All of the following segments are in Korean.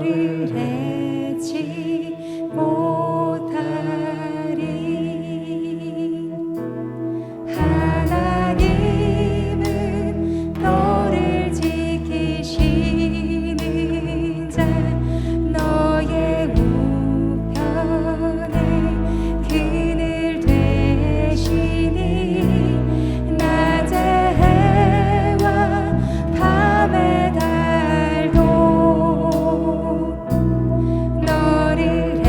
너를 해치 못하리. 하나님은 너를 지키시는 자, 너의 우편에 그늘 되시니 낮에 해와 밤에 달도 너를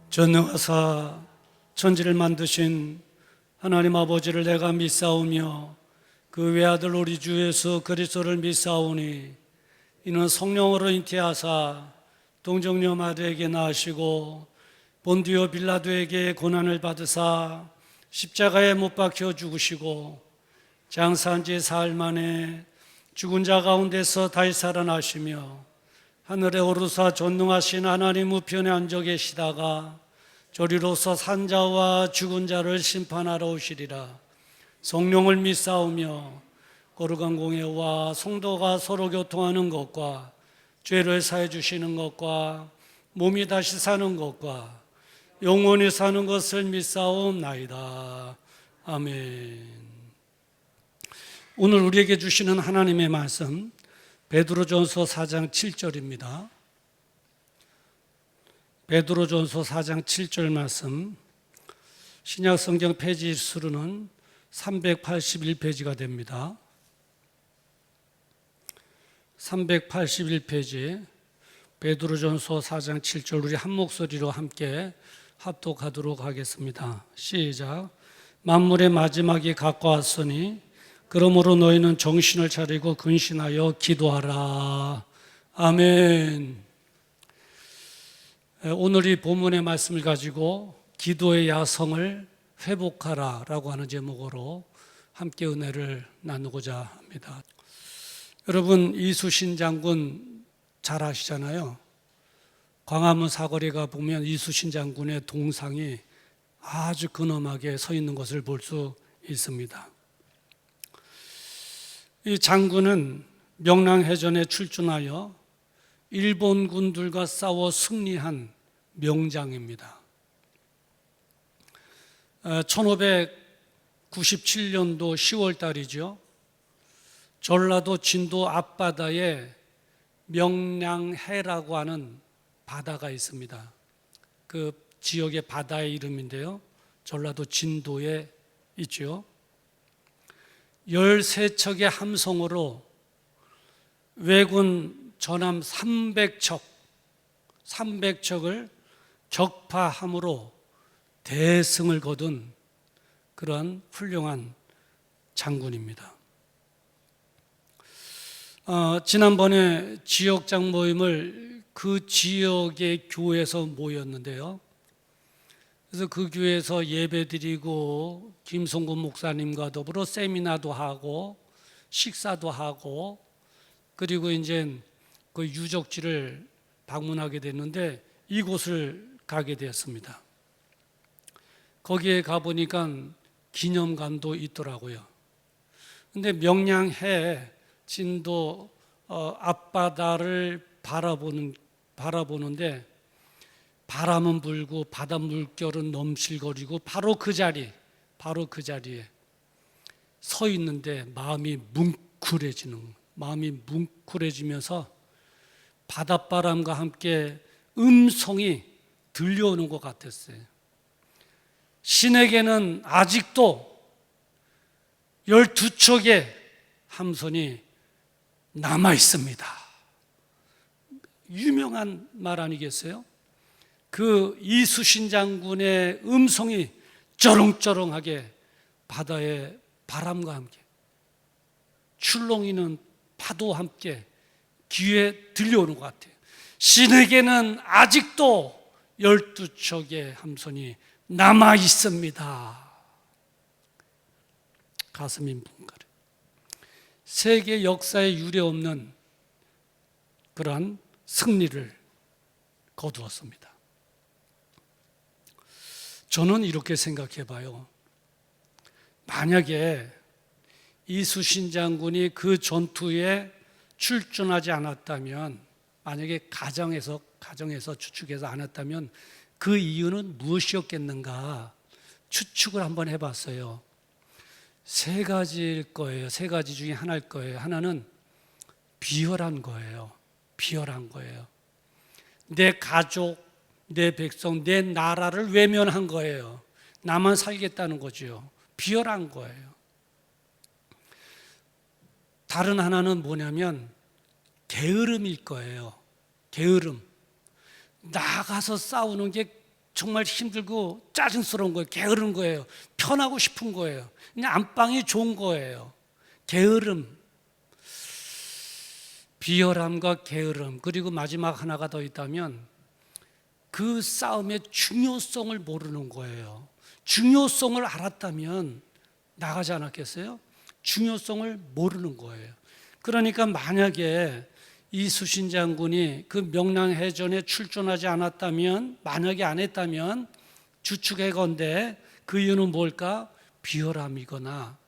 전능하사 천지를 만드신 하나님 아버지를 내가 믿사오며 그 외아들 우리 주 예수 그리스도를 믿사오니 이는 성령으로 잉태하사 동정녀 마리아에게 낳으시고 본디오 빌라도에게 고난을 받으사 십자가에 못 박혀 죽으시고 장사한 지 사흘 만에 죽은 자 가운데서 다시 살아나시며 하늘에 오르사 전능하신 하나님 우편에 앉아 계시다가 저리로서 산자와 죽은 자를 심판하러 오시리라. 성령을 믿사오며 거룩한 공예와 성도가 서로 교통하는 것과 죄를 사해 주시는 것과 몸이 다시 사는 것과 영원히 사는 것을 믿사옵나이다. 아멘. 오늘 우리에게 주시는 하나님의 말씀 베드로전서 4장 7절입니다. 베드로전서 4장 7절 말씀, 신약성경 페이지 수로는 381페이지가 됩니다. 381페이지 베드로전서 4장 7절 우리 한 목소리로 함께 합독하도록 하겠습니다. 시작. 만물의 마지막이 가까웠으니 그러므로 너희는 정신을 차리고 근신하여 기도하라. 아멘. 오늘 이 본문의 말씀을 가지고 기도의 야성을 회복하라 라고 하는 제목으로 함께 은혜를 나누고자 합니다. 여러분, 이수신 장군 잘 아시잖아요. 광화문 사거리 가 보면 이수신 장군의 동상이 아주 근엄하게 서 있는 것을 볼 수 있습니다. 이 장군은 명랑해전에 출전하여 일본 군들과 싸워 승리한 명장입니다. 1597년도 10월 달이죠. 전라도 진도 앞바다에 명량해라고 하는 바다가 있습니다. 그 지역의 바다의 이름인데요. 전라도 진도에 있죠. 13척의 함성으로 왜군 전함 300척을 격파함으로 대승을 거둔 그런 훌륭한 장군입니다. 지난번에 지역장 모임을 그 지역의 교회에서 모였는데요. 그래서 그 교회에서 예배드리고 김성곤 목사님과 더불어 세미나도 하고 식사도 하고 그리고 이제 그 유적지를 방문하게 됐는데 이곳을 가게 되었습니다. 거기에 가보니까 기념관도 있더라고요. 근데 명량해 진도 앞바다를 바라보는데 바람은 불고 바다 물결은 넘실거리고 바로 그 자리에 서 있는데 마음이 뭉클해지면서 바닷바람과 함께 음성이 들려오는 것 같았어요. 신에게는 아직도 12척의 함선이 남아 있습니다. 유명한 말 아니겠어요? 그 이수신 장군의 음성이 쩌렁쩌렁하게 바다의 바람과 함께 출렁이는 파도와 함께 귀에 들려오는 것 같아요. 신에게는 아직도 12척의 함선이 남아 있습니다. 가슴이 뭉클해. 세계 역사에 유례없는 그러한 승리를 거두었습니다. 저는 이렇게 생각해 봐요. 만약에 이수신 장군이 그 전투에 출전하지 않았다면, 만약에 가정에서 추측해서 않았다면 그 이유는 무엇이었겠는가 추측을 한번 해봤어요. 세 가지일 거예요. 세 가지 중에 하나일 거예요. 하나는 비열한 거예요. 내 가족, 내 백성, 내 나라를 외면한 거예요. 나만 살겠다는 거죠. 비열한 거예요. 다른 하나는 뭐냐면 게으름일 거예요. 게으름. 나가서 싸우는 게 정말 힘들고 짜증스러운 거예요. 게으른 거예요. 편하고 싶은 거예요. 그냥 안방이 좋은 거예요. 게으름, 비열함과 게으름, 그리고 마지막 하나가 더 있다면 그 싸움의 중요성을 모르는 거예요. 중요성을 알았다면 나가지 않았겠어요? 중요성을 모르는 거예요. 그러니까 만약에 이수신 장군이 그 명랑해전에 출전하지 않았다면, 만약에 안 했다면 주축해건대 그 이유는 뭘까? 비열함이거나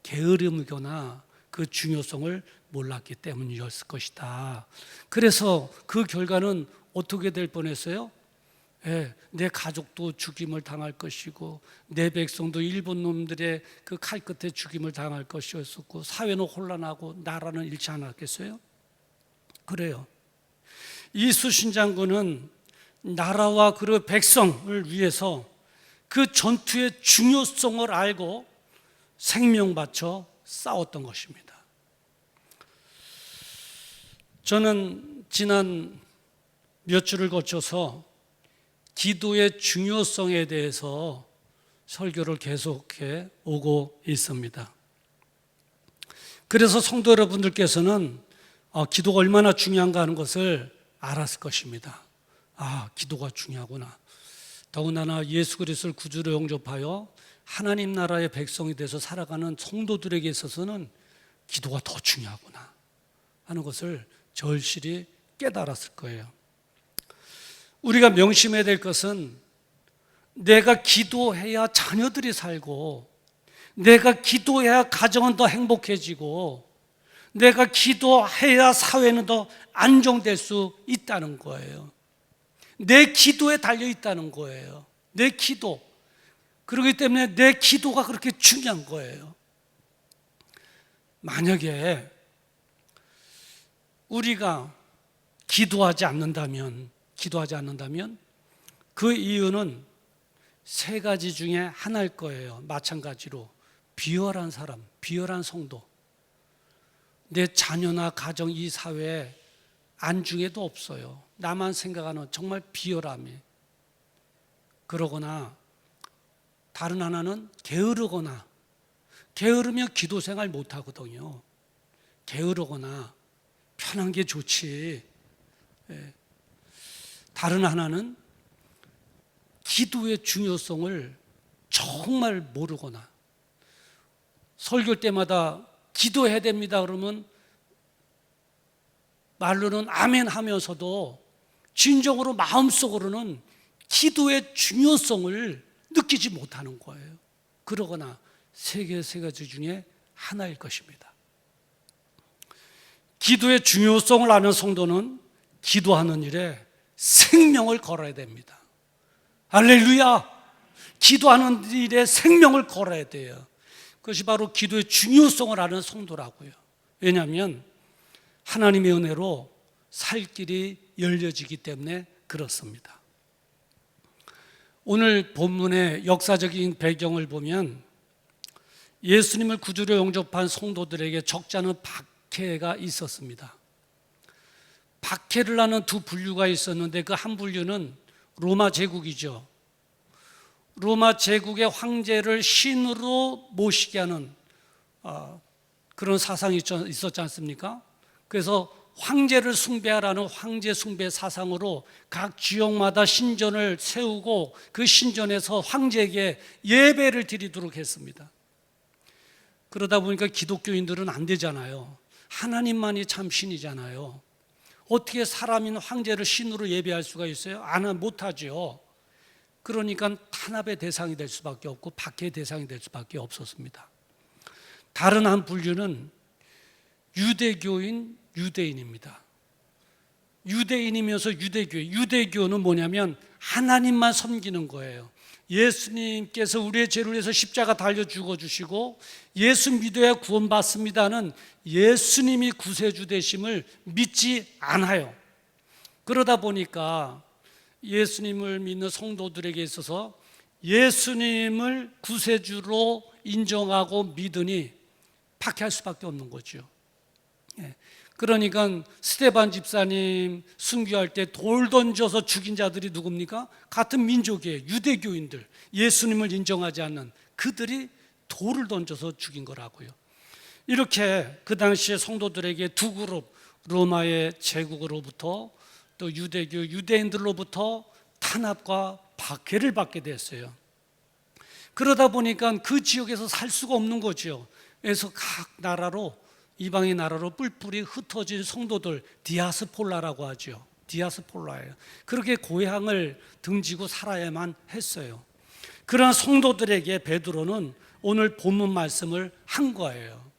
게으름이거나 그 중요성을 몰랐기 때문이었을 것이다. 그래서 그 결과는 어떻게 될 뻔했어요? 내 가족도 죽임을 당할 것이고 내 백성도 일본 놈들의 그 칼끝에 죽임을 당할 것이었었고 사회는 혼란하고 나라는 잃지 않았겠어요? 그래요. 이수신 장군은 나라와 그 백성을 위해서 그 전투의 중요성을 알고 생명 바쳐 싸웠던 것입니다. 저는 지난 몇 주를 거쳐서 기도의 중요성에 대해서 설교를 계속해 오고 있습니다. 그래서 성도 여러분들께서는 기도가 얼마나 중요한가 하는 것을 알았을 것입니다. 기도가 중요하구나. 더군다나 예수 그리스도를 구주로 영접하여 하나님 나라의 백성이 돼서 살아가는 성도들에게 있어서는 기도가 더 중요하구나 하는 것을 절실히 깨달았을 거예요. 우리가 명심해야 될 것은 내가 기도해야 자녀들이 살고, 내가 기도해야 가정은 더 행복해지고, 내가 기도해야 사회는 더 안정될 수 있다는 거예요. 내 기도에 달려 있다는 거예요. 내 기도. 그렇기 때문에 내 기도가 그렇게 중요한 거예요. 만약에 우리가 기도하지 않는다면 그 이유는 세 가지 중에 하나일 거예요. 마찬가지로 비열한 사람, 비열한 성도, 내 자녀나 가정, 이 사회에 안중에도 없어요. 나만 생각하는 정말 비열함이. 그러거나 다른 하나는 게으르거나, 게으르면 기도 생활 못 하거든요. 게으르거나 편한 게 좋지. 다른 하나는 기도의 중요성을 정말 모르거나, 설교 때마다 기도해야 됩니다 그러면 말로는 아멘 하면서도 진정으로 마음속으로는 기도의 중요성을 느끼지 못하는 거예요. 그러거나 세 가지 중에 하나일 것입니다. 기도의 중요성을 아는 성도는 기도하는 일에 생명을 걸어야 됩니다. 할렐루야! 기도하는 일에 생명을 걸어야 돼요. 그것이 바로 기도의 중요성을 아는 성도라고요. 왜냐하면 하나님의 은혜로 살 길이 열려지기 때문에 그렇습니다. 오늘 본문의 역사적인 배경을 보면 예수님을 구주로 영접한 성도들에게 적지 않은 박해가 있었습니다. 박해를 하는 두 분류가 있었는데 그 한 분류는 로마 제국이죠. 로마 제국의 황제를 신으로 모시게 하는 그런 사상이 있었지 않습니까? 그래서 황제를 숭배하라는 황제 숭배 사상으로 각 지역마다 신전을 세우고 그 신전에서 황제에게 예배를 드리도록 했습니다. 그러다 보니까 기독교인들은 안 되잖아요. 하나님만이 참 신이잖아요. 어떻게 사람인 황제를 신으로 예배할 수가 있어요? 못하죠. 그러니까 탄압의 대상이 될 수밖에 없고 박해의 대상이 될 수밖에 없었습니다. 다른 한 분류는 유대인입니다. 유대인이면서 유대교는 뭐냐면 하나님만 섬기는 거예요. 예수님께서 우리의 죄를 위해서 십자가 달려 죽어주시고 예수 믿어야 구원받습니다는 예수님이 구세주 되심을 믿지 않아요. 그러다 보니까 예수님을 믿는 성도들에게 있어서 예수님을 구세주로 인정하고 믿으니 박해할 수밖에 없는 거죠. 그러니까 스데반 집사님 순교할 때 돌 던져서 죽인 자들이 누굽니까? 같은 민족이에요. 유대교인들, 예수님을 인정하지 않는 그들이 돌을 던져서 죽인 거라고요. 이렇게 그 당시에 성도들에게 두 그룹, 로마의 제국으로부터 또 유대교 유대인들로부터 탄압과 박해를 받게 됐어요. 그러다 보니까 그 지역에서 살 수가 없는 거죠. 그래서 각 나라로, 이방의 나라로 뿔뿔이 흩어진 성도들, 디아스폴라라고 하죠. 디아스폴라예요. 그렇게 고향을 등지고 살아야만 했어요. 그러한 성도들에게 베드로는 오늘 본문 말씀을 한 거예요.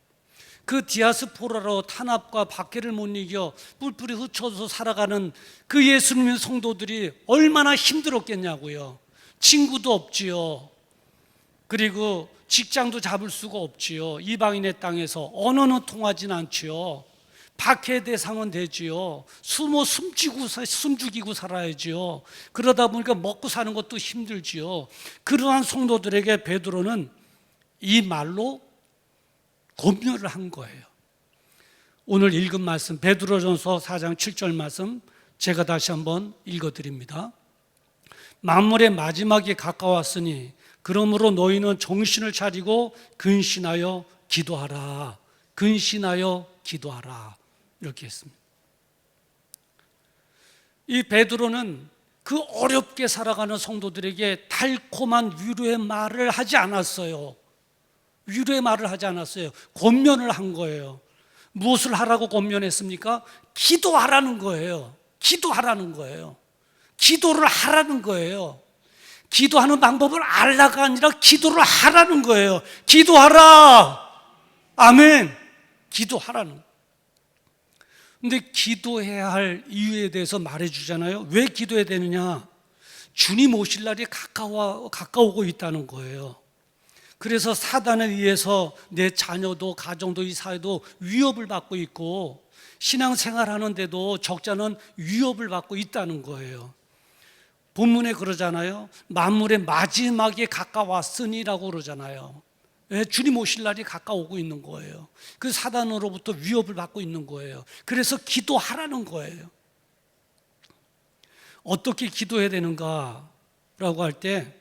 그 디아스포라로 탄압과 박해를 못 이겨 뿔뿔이 흩어져서 살아가는 그 예수님의 성도들이 얼마나 힘들었겠냐고요. 친구도 없지요. 그리고 직장도 잡을 수가 없지요. 이방인의 땅에서 언어는 통하진 않지요. 박해 대상은 되지요. 숨죽이고 살아야지요. 그러다 보니까 먹고 사는 것도 힘들지요. 그러한 성도들에게 베드로는 이 말로 권면을 한 거예요. 오늘 읽은 말씀 베드로전서 4장 7절 말씀 제가 다시 한번 읽어드립니다. 만물의 마지막이 가까웠으니 그러므로 너희는 정신을 차리고 근신하여 기도하라. 근신하여 기도하라. 이렇게 했습니다. 이 베드로는 그 어렵게 살아가는 성도들에게 달콤한 위로의 말을 하지 않았어요. 위로의 말을 하지 않았어요. 권면을 한 거예요. 무엇을 하라고 권면했습니까? 기도하라는 거예요. 기도하라는 거예요. 기도를 하라는 거예요. 기도하는 방법을 알라가 아니라 기도를 하라는 거예요. 기도하라. 아멘. 기도하라는 거예요. 근데 기도해야 할 이유에 대해서 말해주잖아요. 왜 기도해야 되느냐? 주님 오실 날이 가까우고 있다는 거예요. 그래서 사단에 의해서 내 자녀도 가정도 이 사회도 위협을 받고 있고 신앙생활하는데도 적자는 위협을 받고 있다는 거예요. 본문에 그러잖아요. 만물의 마지막에 가까웠으니라고 그러잖아요. 주님 오실 날이 가까우고 있는 거예요. 그 사단으로부터 위협을 받고 있는 거예요. 그래서 기도하라는 거예요. 어떻게 기도해야 되는가라고 할 때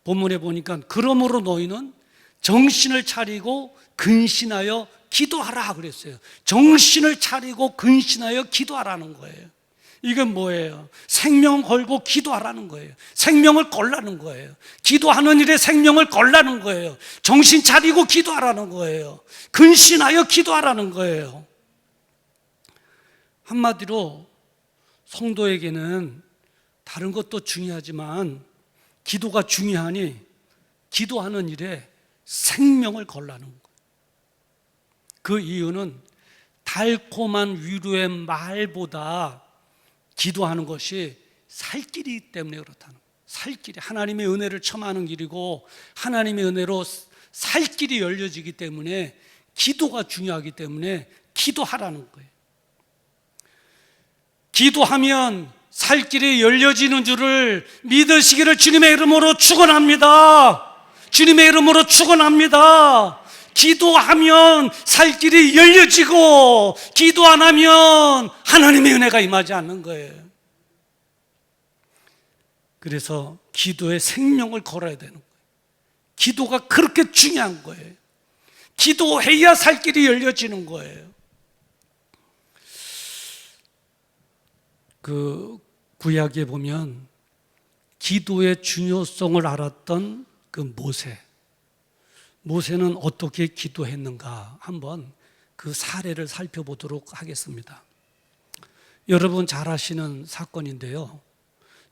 본문에 보니까 그러므로 너희는 정신을 차리고 근신하여 기도하라 그랬어요. 정신을 차리고 근신하여 기도하라는 거예요. 이건 뭐예요? 생명 걸고 기도하라는 거예요. 생명을 걸라는 거예요. 기도하는 일에 생명을 걸라는 거예요. 정신 차리고 기도하라는 거예요. 근신하여 기도하라는 거예요. 한마디로 성도에게는 다른 것도 중요하지만 기도가 중요하니 기도하는 일에 생명을 걸라는 거예요. 그 이유는 달콤한 위로의 말보다 기도하는 것이 살 길이기 때문에 그렇다는 거예요. 살 길이 하나님의 은혜를 청하는 길이고 하나님의 은혜로 살 길이 열려지기 때문에 기도가 중요하기 때문에 기도하라는 거예요. 기도하면 살 길이 열려지는 줄을 믿으시기를 주님의 이름으로 축원합니다. 주님의 이름으로 축원합니다. 기도하면 살 길이 열려지고 기도 안 하면 하나님의 은혜가 임하지 않는 거예요. 그래서 기도에 생명을 걸어야 되는 거예요. 기도가 그렇게 중요한 거예요. 기도해야 살 길이 열려지는 거예요. 그 구약에 보면 기도의 중요성을 알았던 그 모세는 어떻게 기도했는가 한번 그 사례를 살펴보도록 하겠습니다. 여러분 잘 아시는 사건인데요.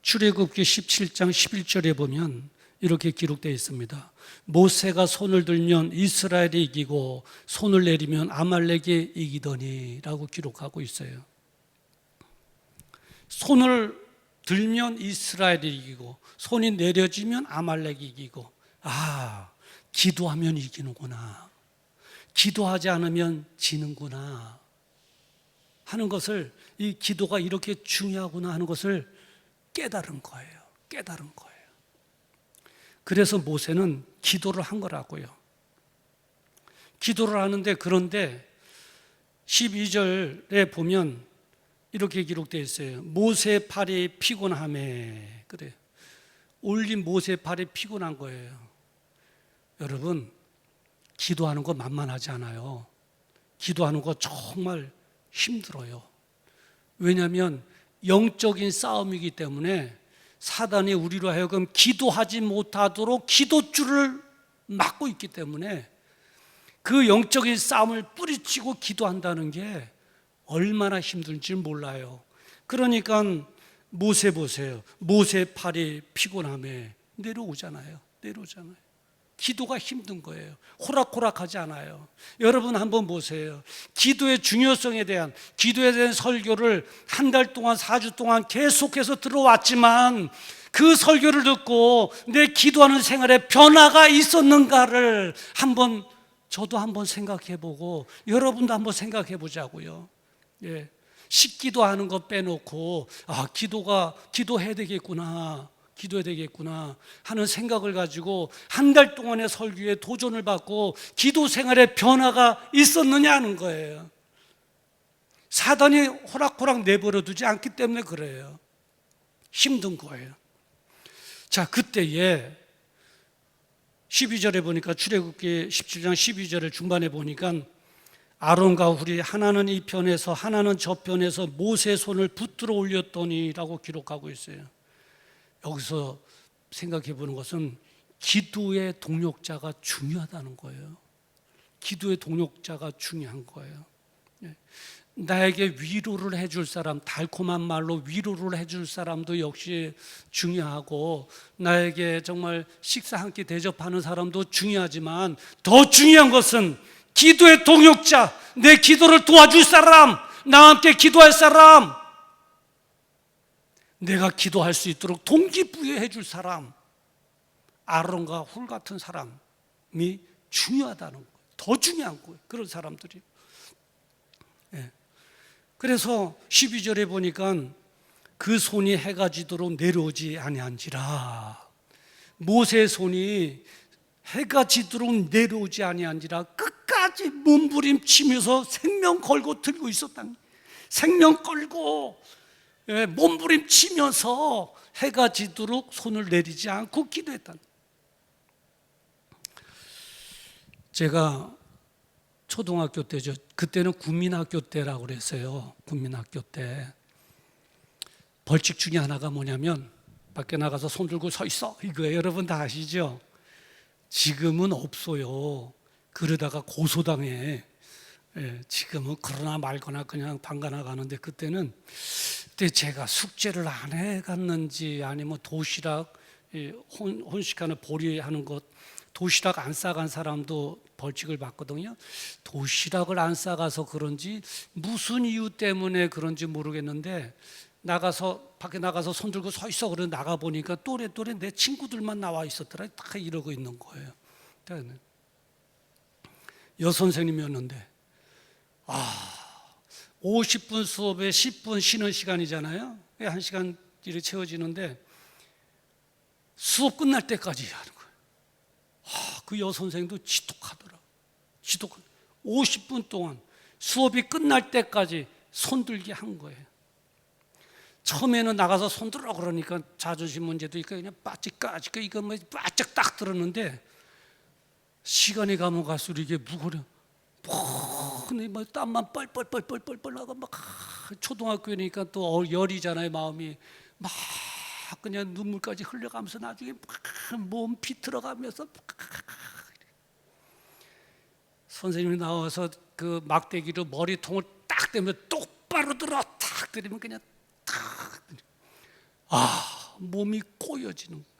출애굽기 17장 11절에 보면 이렇게 기록되어 있습니다. 모세가 손을 들면 이스라엘이 이기고 손을 내리면 아말렉이 이기더니 라고 기록하고 있어요. 손을 들면 이스라엘이 이기고 손이 내려지면 아말렉이 이기고 기도하면 이기는구나. 기도하지 않으면 지는구나 하는 것을 이 기도가 이렇게 중요하구나 하는 것을 깨달은 거예요. 그래서 모세는 기도를 한 거라고요. 기도를 하는데 그런데 12절에 보면 이렇게 기록되어 있어요. 모세 팔이 피곤함에. 그래요. 올린 모세 팔이 피곤한 거예요. 여러분, 기도하는 거 만만하지 않아요. 기도하는 거 정말 힘들어요. 왜냐하면 영적인 싸움이기 때문에 사단이 우리로 하여금 기도하지 못하도록 기도줄을 막고 있기 때문에 그 영적인 싸움을 뿌리치고 기도한다는 게 얼마나 힘든지 몰라요. 그러니까 모세 보세요. 모세 팔이 피곤함에 내려오잖아요. 기도가 힘든 거예요. 호락호락하지 않아요. 여러분 한번 보세요. 기도의 중요성에 대한, 기도에 대한 설교를 한 달 동안 4주 동안 계속해서 들어왔지만 그 설교를 듣고 내 기도하는 생활에 변화가 있었는가를 저도 한번 생각해 보고 여러분도 한번 생각해 보자고요. 예. 식기도하는 거 빼놓고 기도해야 되겠구나 하는 생각을 가지고 한 달 동안의 설교에 도전을 받고 기도 생활에 변화가 있었느냐는 거예요. 사단이 호락호락 내버려 두지 않기 때문에 그래요. 힘든 거예요. 자, 그때에 12절에 보니까 출애굽기 17장 12절을 중반에 보니까 아론과 훌이 하나는 이 편에서 하나는 저 편에서 모세의 손을 붙들어 올렸더니라고 기록하고 있어요. 여기서 생각해 보는 것은 기도의 동력자가 중요하다는 거예요. 기도의 동력자가 중요한 거예요. 나에게 위로를 해줄 사람, 달콤한 말로 위로를 해줄 사람도 역시 중요하고 나에게 정말 식사 한 끼 대접하는 사람도 중요하지만 더 중요한 것은 기도의 동역자, 내 기도를 도와줄 사람, 나와 함께 기도할 사람, 내가 기도할 수 있도록 동기부여해 줄 사람, 아론과 훌 같은 사람이 중요하다는 거예요. 더 중요한 거예요. 그런 사람들이. 그래서 12절에 보니까 그 손이 해가 지도록 내려오지 아니한지라. 모세의 손이 해가 지도록 내려오지 아니한지라 끝까지 몸부림치면서 생명 걸고 들고 있었다는 거예요. 생명 걸고 몸부림치면서 해가 지도록 손을 내리지 않고 기도했다는 거예요. 제가 초등학교 때죠. 그때는 국민학교 때라고 그랬어요. 국민학교 때. 벌칙 중에 하나가 뭐냐면 밖에 나가서 손 들고 서 있어. 이거예요. 여러분 다 아시죠? 지금은 없어요. 그러다가 고소당해. 지금은 그러나 말거나 그냥 방가 나가는데 그때 제가 숙제를 안 해갔는지 아니면 도시락 혼식하는 보리하는 것 도시락 안 싸간 사람도 벌칙을 받거든요. 도시락을 안 싸가서 그런지 무슨 이유 때문에 그런지 모르겠는데 밖에 나가서 손 들고 서 있어. 그래 나가 보니까 또래 내 친구들만 나와 있었더라. 다 이러고 있는 거예요. 여선생님이었는데 50분 수업에 10분 쉬는 시간이잖아요. 1시간 일이 채워지는데 수업 끝날 때까지 하는 거예요. 그 여선생도 지독하더라. 50분 동안 수업이 끝날 때까지 손들게 한 거예요. 처음에는 나가서 손들어 그러니까 자존심 문제도 있고 그냥 빠ጭ까지 이거 뭐 바짝 딱 들었는데 시간이 가면 갈수록 이게 무거려. 뭐 땀만 뻘뻘 나고 막 초등학교니까 또 열이잖아요. 마음이 막 그냥 눈물까지 흘려가면서 나중에 몸 비틀어가면서 선생님이 나와서 그 막대기로 머리통을 딱 대면 똑바로 들어 탁 때리면 그냥 탁 몸이 꼬여지는 거예요.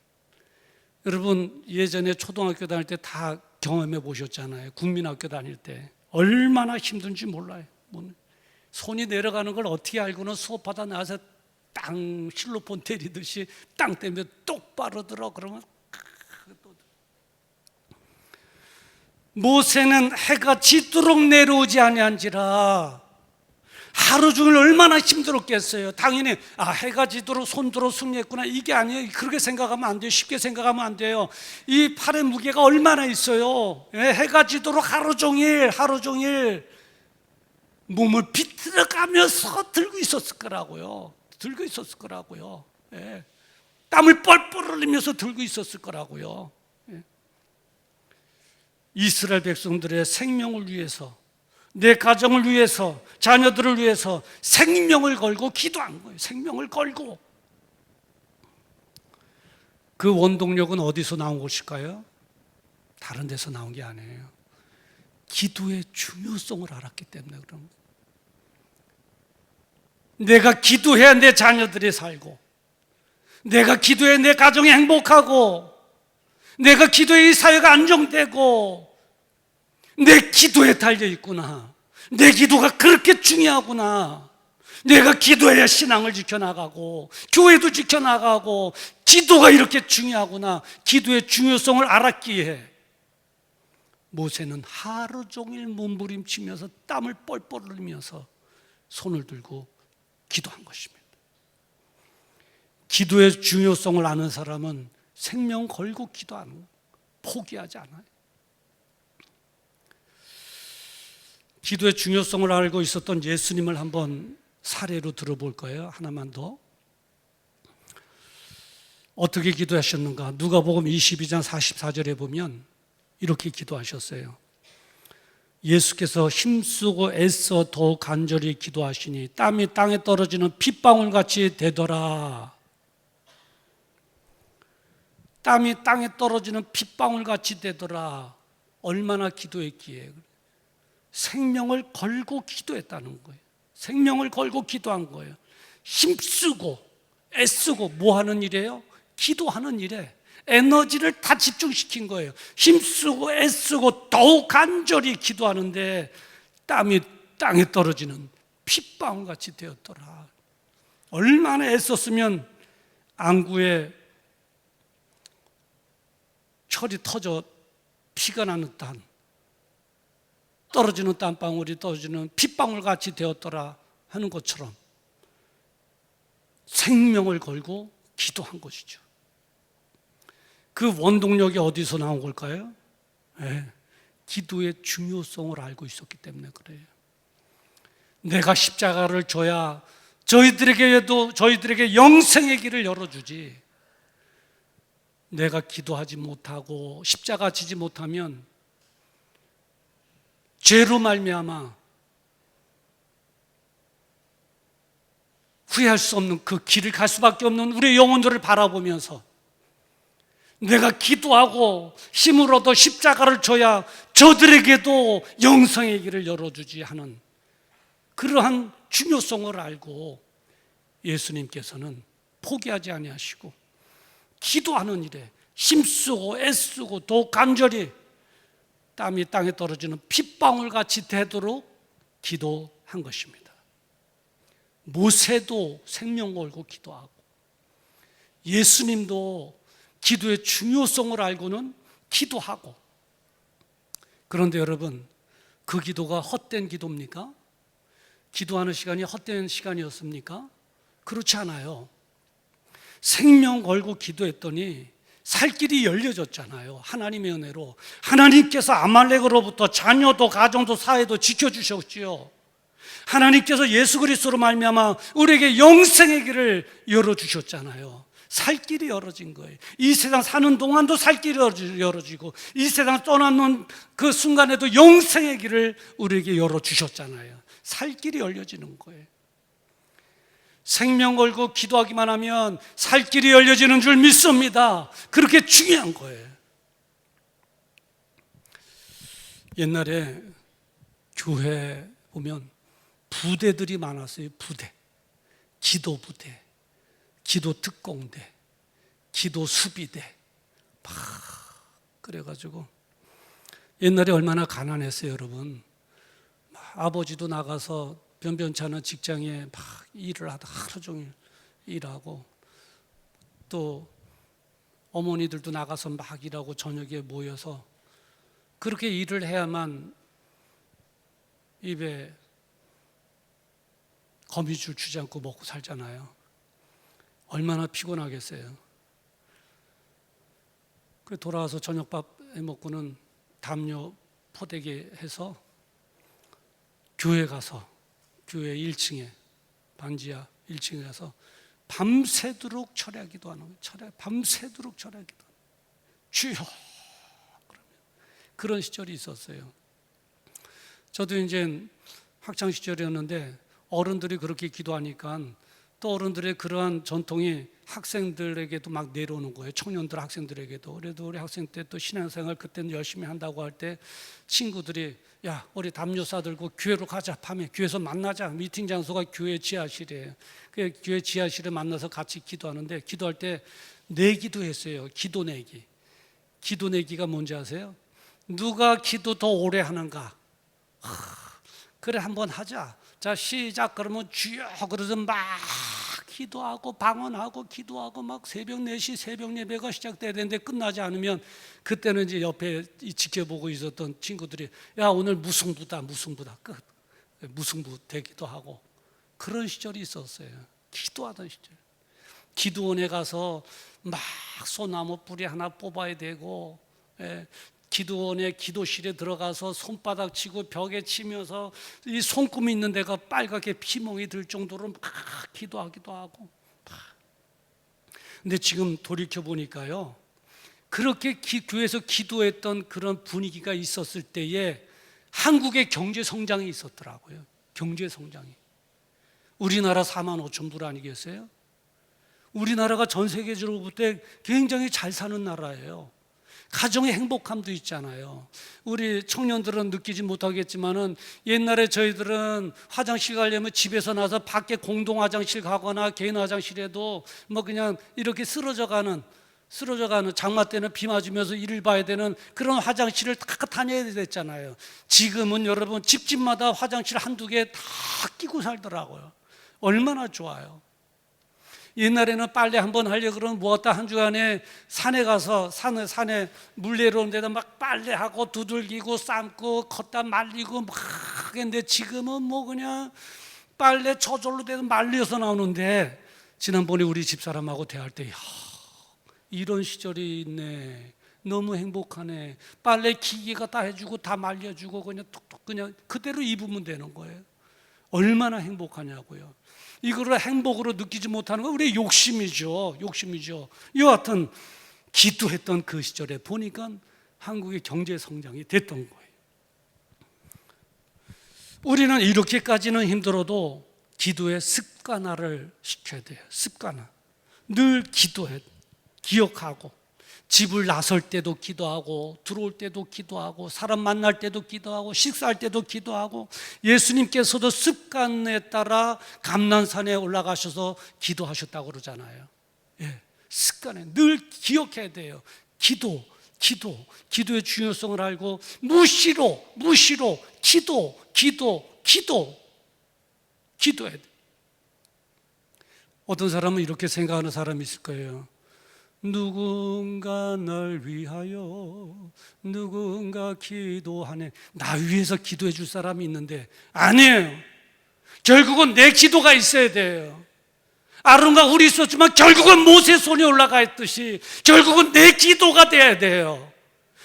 여러분 예전에 초등학교 다닐 때 다 경험해 보셨잖아요. 국민학교 다닐 때 얼마나 힘든지 몰라요. 손이 내려가는 걸 어떻게 알고는 수업하다 나와서 땅 실로폰 때리듯이 땅 때문에 똑바로 들어 그러면 모세는 해가 지도록 내려오지 아니한지라. 하루 종일 얼마나 힘들었겠어요. 당연히 해가 지도록 손들어 승리했구나 이게 아니에요. 그렇게 생각하면 안 돼요. 쉽게 생각하면 안 돼요. 이 팔의 무게가 얼마나 있어요. 해가 지도록 하루 종일 몸을 비틀어가면서 들고 있었을 거라고요. 들고 있었을 거라고요. 예. 땀을 뻘뻘 흘리면서 들고 있었을 거라고요. 예. 이스라엘 백성들의 생명을 위해서, 내 가정을 위해서, 자녀들을 위해서 생명을 걸고 기도한 거예요. 생명을 걸고. 그 원동력은 어디서 나온 것일까요? 다른 데서 나온 게 아니에요. 기도의 중요성을 알았기 때문에 그런 거예요. 내가 기도해야 내 자녀들이 살고, 내가 기도해야 내 가정이 행복하고, 내가 기도해야 이 사회가 안정되고, 내 기도에 달려 있구나. 내 기도가 그렇게 중요하구나. 내가 기도해야 신앙을 지켜나가고, 교회도 지켜나가고, 기도가 이렇게 중요하구나. 기도의 중요성을 알았기에 모세는 하루 종일 몸부림치면서 땀을 뻘뻘 흘리면서 손을 들고 기도한 것입니다. 기도의 중요성을 아는 사람은 생명 걸고 기도하는 거예요. 포기하지 않아요. 기도의 중요성을 알고 있었던 예수님을 한번 사례로 들어볼 거예요. 하나만 더. 어떻게 기도하셨는가? 누가복음 22장 44절에 보면 이렇게 기도하셨어요. 예수께서 힘쓰고 애써 더욱 간절히 기도하시니 땀이 땅에 떨어지는 핏방울같이 되더라. 땀이 땅에 떨어지는 핏방울같이 되더라. 얼마나 기도했기에. 생명을 걸고 기도했다는 거예요. 생명을 걸고 기도한 거예요. 힘쓰고 애쓰고 뭐 하는 일이에요? 기도하는 일에 에너지를 다 집중시킨 거예요. 힘쓰고 애쓰고 더욱 간절히 기도하는데 땀이 땅에 떨어지는 핏방울같이 되었더라. 얼마나 애썼으면 안구에 철이 터져 피가 나는 땀, 떨어지는 땀방울이 떨어지는 핏방울같이 되었더라 하는 것처럼 생명을 걸고 기도한 것이죠. 그 원동력이 어디서 나온 걸까요? 네, 기도의 중요성을 알고 있었기 때문에 그래요. 내가 십자가를 져야 저희들에게 영생의 길을 열어주지, 내가 기도하지 못하고 십자가 지지 못하면 죄로 말미암아 후회할 수 없는 그 길을 갈 수밖에 없는 우리의 영혼들을 바라보면서 내가 기도하고 힘을 얻어 십자가를 져야 저들에게도 영생의 길을 열어주지 하는 그러한 중요성을 알고 예수님께서는 포기하지 아니하시고 기도하는 일에 힘쓰고 애쓰고 더 간절히 땀이 땅에 떨어지는 핏방울같이 되도록 기도한 것입니다. 모세도 생명 걸고 기도하고 예수님도 기도의 중요성을 알고는 기도하고, 그런데 여러분, 그 기도가 헛된 기도입니까? 기도하는 시간이 헛된 시간이었습니까? 그렇지 않아요. 생명 걸고 기도했더니 살 길이 열려졌잖아요. 하나님의 은혜로 하나님께서 아말렉으로부터 자녀도 가정도 사회도 지켜주셨지요. 하나님께서 예수 그리스도로 말미암아 우리에게 영생의 길을 열어주셨잖아요. 살 길이 열어진 거예요. 이 세상 사는 동안도 살 길이 열어지고 이 세상 떠나는 그 순간에도 영생의 길을 우리에게 열어주셨잖아요. 살 길이 열려지는 거예요. 생명 걸고 기도하기만 하면 살 길이 열려지는 줄 믿습니다. 그렇게 중요한 거예요. 옛날에 교회 보면 부대들이 많았어요. 부대, 기도 부대, 기도 특공대, 기도 수비대, 막 그래가지고 옛날에 얼마나 가난했어요, 여러분. 아버지도 나가서 변변치 않은 직장에 막 일을 하다 하루 종일 일하고, 또 어머니들도 나가서 막 일하고 저녁에 모여서 그렇게 일을 해야만 입에 거미줄 주지 않고 먹고 살잖아요. 얼마나 피곤하겠어요. 그 돌아와서 저녁밥 해먹고는 담요 포대기 해서 교회 가서 교회 1층에 반지하 1층에 가서 밤새도록 철야 기도하는 거예요. 밤새도록 철야 기도. 주여. 그러면 그런 시절이 있었어요. 저도 이제 학창 시절이었는데 어른들이 그렇게 기도하니까 또 어른들의 그러한 전통이 학생들에게도 막 내려오는 거예요. 청년들 학생들에게도. 그래도 우리 학생 때 또 신앙생활 그때는 열심히 한다고 할 때 친구들이 야 우리 담요 싸들고 교회로 가자. 밤에 교회에서 만나자. 미팅 장소가 교회 지하실이에요. 그 교회 지하실에 만나서 같이 기도하는데 기도할 때 내기도 했어요. 기도 내기. 기도 내기가 뭔지 아세요? 누가 기도 더 오래 하는가? 그래 한번 하자. 자 시작. 그러면 주여 그러서 막 기도하고 방언하고 기도하고 막 새벽 4시 새벽 예배가 시작돼야 되는데 끝나지 않으면 그때는 이제 옆에 지켜보고 있었던 친구들이 야 오늘 무승부다 끝. 무승부 되기도 하고 그런 시절이 있었어요. 기도하던 시절. 기도원에 가서 막 소나무 뿌리 하나 뽑아야 되고 기도원의 기도실에 들어가서 손바닥 치고 벽에 치면서 이 손금이 있는 데가 빨갛게 피멍이 들 정도로 막 기도하기도 하고. 근데 지금 돌이켜 보니까요, 그렇게 교회에서 기도했던 그런 분위기가 있었을 때에 한국의 경제 성장이 있었더라고요. 경제 성장이. 우리나라 4만 5천 불 아니겠어요? 우리나라가 전 세계적으로 볼 때 굉장히 잘 사는 나라예요. 가정의 행복함도 있잖아요. 우리 청년들은 느끼지 못하겠지만은 옛날에 저희들은 화장실 가려면 집에서 나서 밖에 공동 화장실 가거나 개인 화장실에도 뭐 그냥 이렇게 쓰러져가는 장마 때는 비 맞으면서 일을 봐야 되는 그런 화장실을 다 다녀야 됐잖아요. 지금은 여러분 집집마다 화장실 한두 개 다 끼고 살더라고요. 얼마나 좋아요. 옛날에는 빨래 한번 하려고 그러면 모았다 한 주간에 산에 가서 산에 물 내려오는 데다 막 빨래하고 두들기고 삶고 걷다 말리고 막 했는데 지금은 뭐 그냥 빨래 저절로 돼서 말려서 나오는데 지난번에 우리 집사람하고 대화할 때 이런 시절이 있네. 너무 행복하네. 빨래 기계가 다 해주고 다 말려주고 그냥 툭툭 그냥 그대로 입으면 되는 거예요. 얼마나 행복하냐고요. 이거를 행복으로 느끼지 못하는 건 우리의 욕심이죠. 여하튼 기도했던 그 시절에 보니까 한국의 경제 성장이 됐던 거예요. 우리는 이렇게까지는 힘들어도 기도의 습관화를 시켜야 돼요. 습관화. 늘 기도해. 기억하고 집을 나설 때도 기도하고 들어올 때도 기도하고 사람 만날 때도 기도하고 식사할 때도 기도하고 예수님께서도 습관에 따라 감난산에 올라가셔서 기도하셨다고 그러잖아요. 습관에 늘 기억해야 돼요. 기도의 중요성을 알고 무시로 기도해야 돼요. 어떤 사람은 이렇게 생각하는 사람이 있을 거예요. 누군가 날 위하여 누군가 기도하네. 나 위해서 기도해 줄 사람이 있는데 아니에요. 결국은 내 기도가 있어야 돼요. 아론과 홀이 있었지만 결국은 모세 손이 올라가 있듯이 결국은 내 기도가 돼야 돼요.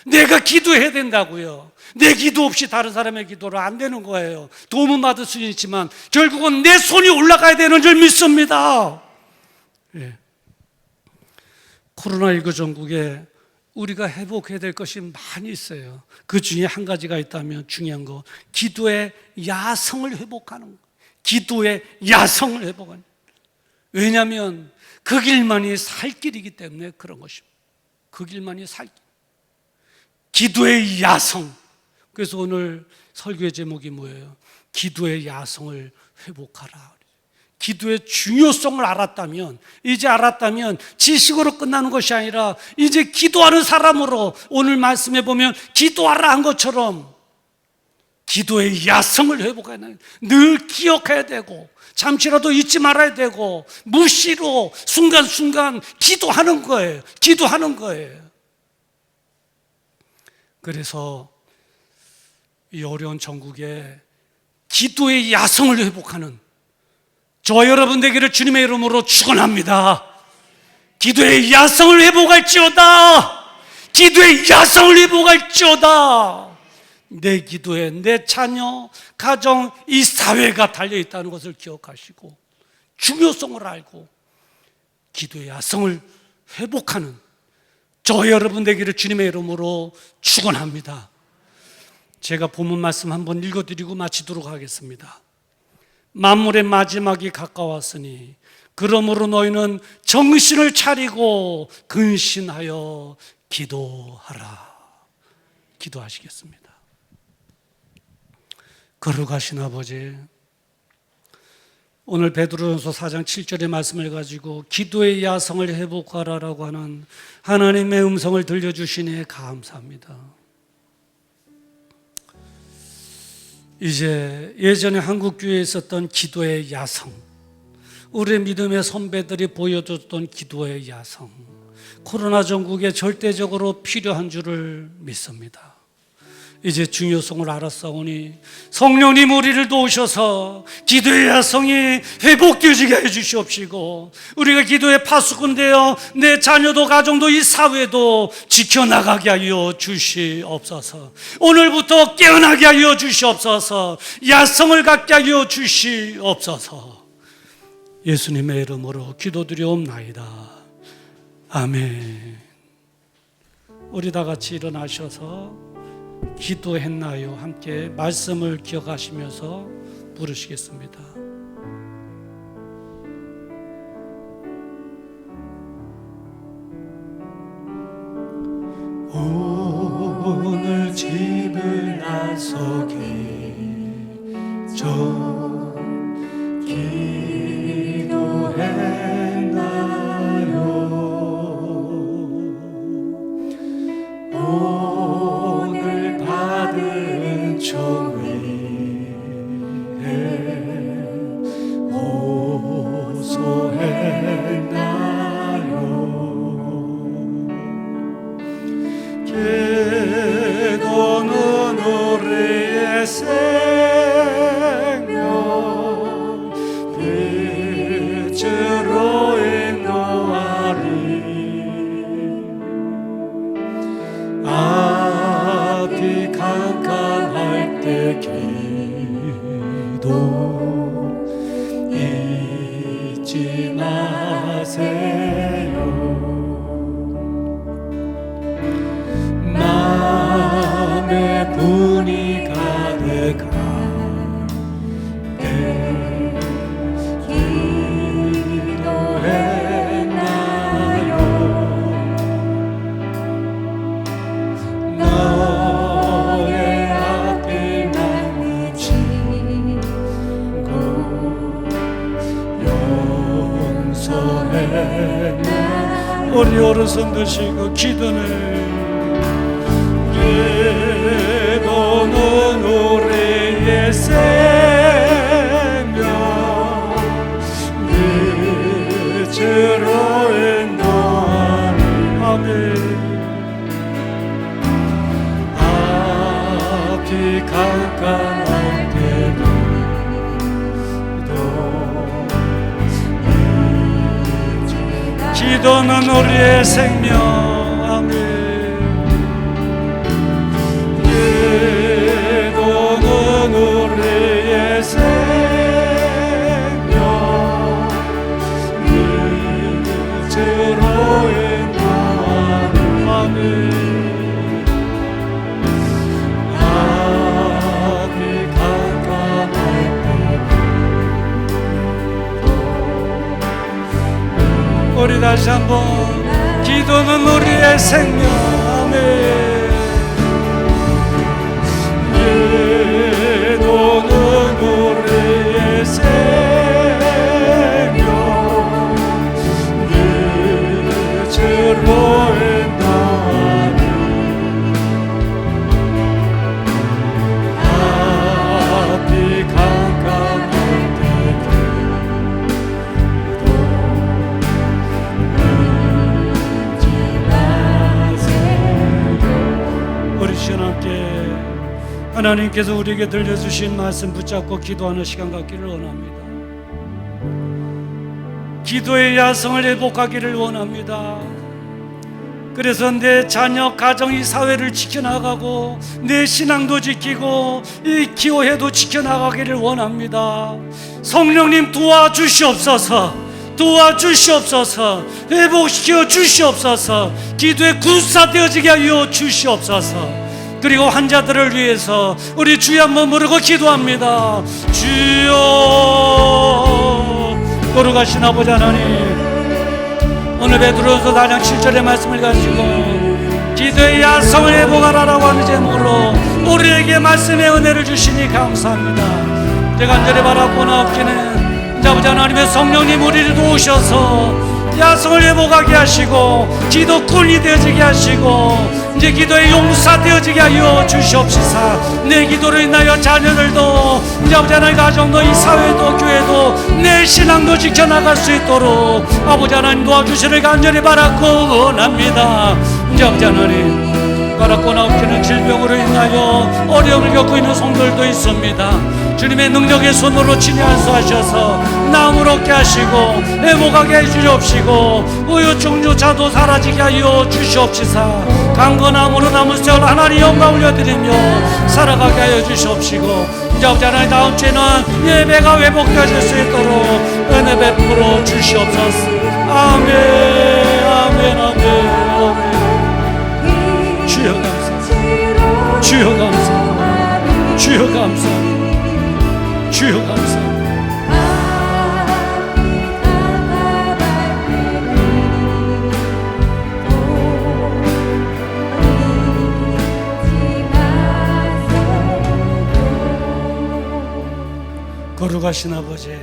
내가 기도해야 된다고요. 내 기도 없이 다른 사람의 기도를 안 되는 거예요. 도움은 받을 수는 있지만 결국은 내 손이 올라가야 되는 줄 믿습니다. 코로나19 전국에 우리가 회복해야 될 것이 많이 있어요. 그 중에 한 가지가 있다면 중요한 거, 기도의 야성을 회복하는 거. 기도의 야성을 회복하는. 왜냐하면 그 길만이 살 길이기 때문에 그런 것입니다. 그 길만이 살 길. 기도의 야성. 그래서 오늘 설교의 제목이 뭐예요? 기도의 야성을 회복하라. 기도의 중요성을 알았다면, 지식으로 끝나는 것이 아니라 이제 기도하는 사람으로 오늘 말씀해 보면 기도하라 한 것처럼 기도의 야성을 회복해야 돼요. 늘 기억해야 되고 잠시라도 잊지 말아야 되고 무시로 순간순간 기도하는 거예요. 그래서 이 어려운 전국에 기도의 야성을 회복하는 저와 여러분 되기를 주님의 이름으로 축원합니다. 기도의 야성을 회복할지어다. 내 기도에 내 자녀, 가정, 이 사회가 달려있다는 것을 기억하시고 중요성을 알고 기도의 야성을 회복하는 저 여러분 되기를 주님의 이름으로 축원합니다. 제가 본문 말씀 한번 읽어드리고 마치도록 하겠습니다. 만물의 마지막이 가까웠으니 그러므로 너희는 정신을 차리고 근신하여 기도하라. 기도하시겠습니다. 거룩하신 아버지, 오늘 베드로전서 4장 7절의 말씀을 가지고 기도의 야성을 회복하라라고 하는 하나님의 음성을 들려주시니 감사합니다. 이제 예전에 한국교회에 있었던 기도의 야성, 우리 믿음의 선배들이 보여줬던 기도의 야성, 코로나 전국에 절대적으로 필요한 줄을 믿습니다. 이제 중요성을 알았사오니 성령님 우리를 도우셔서 기도의 야성이 회복되어지게 해주시옵시고, 우리가 기도의 파수꾼 되어 내 자녀도 가정도 이 사회도 지켜나가게 하여 주시옵소서. 오늘부터 깨어나게 하여 주시옵소서. 야성을 갖게 하여 주시옵소서. 예수님의 이름으로 기도드리옵나이다. 아멘. 우리 다 같이 일어나셔서 기도했나요? 함께 말씀을 기억하시면서 부르시겠습니다. 오늘 집을 나서기 좀 오늘 받은 총위에 호소했나요? 기도는 우리의 생명, 빛으로 인도하리. 앞이 캄캄할 때 기도 잊지 마세요. 마음에 분이 가득할 때 기도했나요? 너의 앞이 묻히고 용서했나? 우리 오른손 드시고 기도는 우리의 생명, 빛으로 인도하리. 아멘. 앞이 캄캄할 때도 기도는 우리의 생명. 아멘. 기도는 우리의 생명, 빛으로 인도하리. 아멘. 앞이 캄캄할 때도 우리 다시 한번 기도는 우리의 생명. 아멘. 기도는 우리의 생명, 빛으로 인도하리. 앞이 캄캄할 때도 잊지 마세요. 우리 시간 함께 하나님께서 우리에게 들려주신 말씀 붙잡고 기도하는 시간 갖기를 원합니다. 기도의 야성을 회복하기를 원합니다. 그래서 내 자녀, 가정, 이 사회를 지켜나가고 내 신앙도 지키고 이 기호회도 지켜나가기를 원합니다. 성령님 도와주시옵소서. 도와주시옵소서. 회복시켜 주시옵소서. 기도에 군사되어지게 하여 주시옵소서. 그리고 환자들을 위해서 우리 주여 한번 부르고 기도합니다. 주여. 거룩하신 아버지 하나님, 오늘 베드로서 4장 7절의 말씀을 가지고 기도의 야성을 회복하라라고 하는 제목으로 우리에게 말씀의 은혜를 주시니 감사합니다. 제가 간절히 바라고나옵기는 이제 아버지 하나님의 성령님 우리를 도우셔서 야성을 회복하게 하시고 기도꾼이 되어지게 하시고 이제 기도의 용사 되어지게 하여 주시옵시사. 내 기도로 인하여 자녀들도 이제 아버지 하나님 가정도 이 사회도 교회도 내 신앙도 지켜나갈 수 있도록 아버지 하나님 도와주시를 간절히 바라고 원합니다. 이제 아버지 하나님 바라고 나옵기는 질병으로 인하여 어려움을 겪고 있는 성도들도 있습니다. 주님의 능력의 손으로 친히 안수하셔서 나음을 얻게 하시고 회복하게 해주시옵시고 우유증조차도 사라지게 하여 주시옵시사. 강건함으로 남은 세월 하나님 영광 올려드리며 살아가게 하여 주시옵시고 이제 아버지 하나님 다음 주에는 예배가 회복되어질 수 있도록 은혜 베풀어 주시옵소서. 아멘 아멘 아멘 아멘. 주여 감사합니다. 주여 감사합니다. 주여 감사합니다. 주여 감사합니다. 거룩하신 아버지,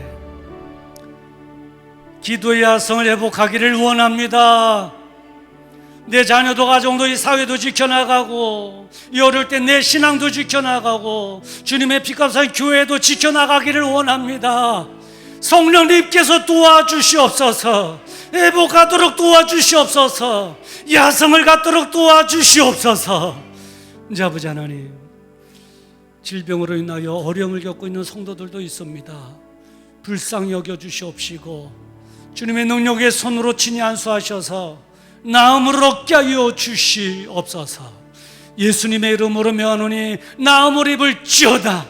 기도의 야성을 회복하기를 원합니다. 내 자녀도 가정도 이 사회도 지켜나가고 이 어릴 때 내 신앙도 지켜나가고 주님의 피값한 교회도 지켜나가기를 원합니다. 성령님께서 도와주시옵소서. 회복하도록 도와주시옵소서. 야성을 갖도록 도와주시옵소서. 이제 아버지 하나님, 질병으로 인하여 어려움을 겪고 있는 성도들도 있습니다. 불쌍히 여겨주시옵시고 주님의 능력의 손으로 친히 안수하셔서 나음을 얻게 하여 주시옵소서. 예수님의 이름으로 명하노니 나음을 입을지어다.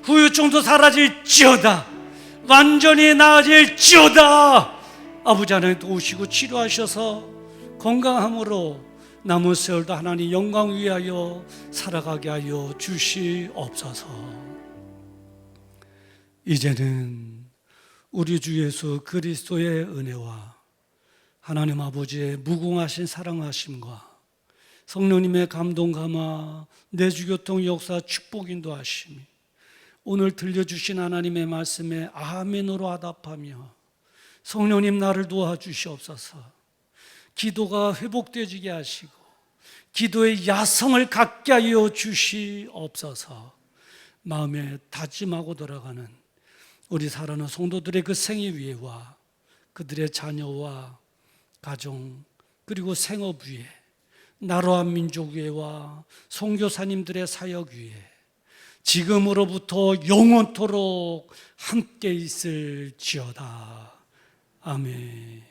후유증도 사라질지어다. 완전히 나아질지어다. 아버지 하나님 도우시고 치료하셔서 건강함으로 남은 세월도 하나님 영광 위하여 살아가게 하여 주시옵소서. 이제는 우리 주 예수 그리스도의 은혜와 하나님 아버지의 무궁하신 사랑하심과 성령님의 감동 감화 내주교통 역사 축복 인도하심이 오늘 들려주신 하나님의 말씀에 아멘으로 화답하며 성령님 나를 도와주시옵소서. 기도가 회복되어지게 하시고 기도의 야성을 갖게 하여 주시옵소서. 마음에 다짐하고 돌아가는 우리 사랑하는 성도들의 그 생애 위에와 그들의 자녀와 가정 그리고 생업 위에 나라와 민족 위에와 선교사님들의 사역 위에 지금으로부터 영원토록 함께 있을지어다. 아멘.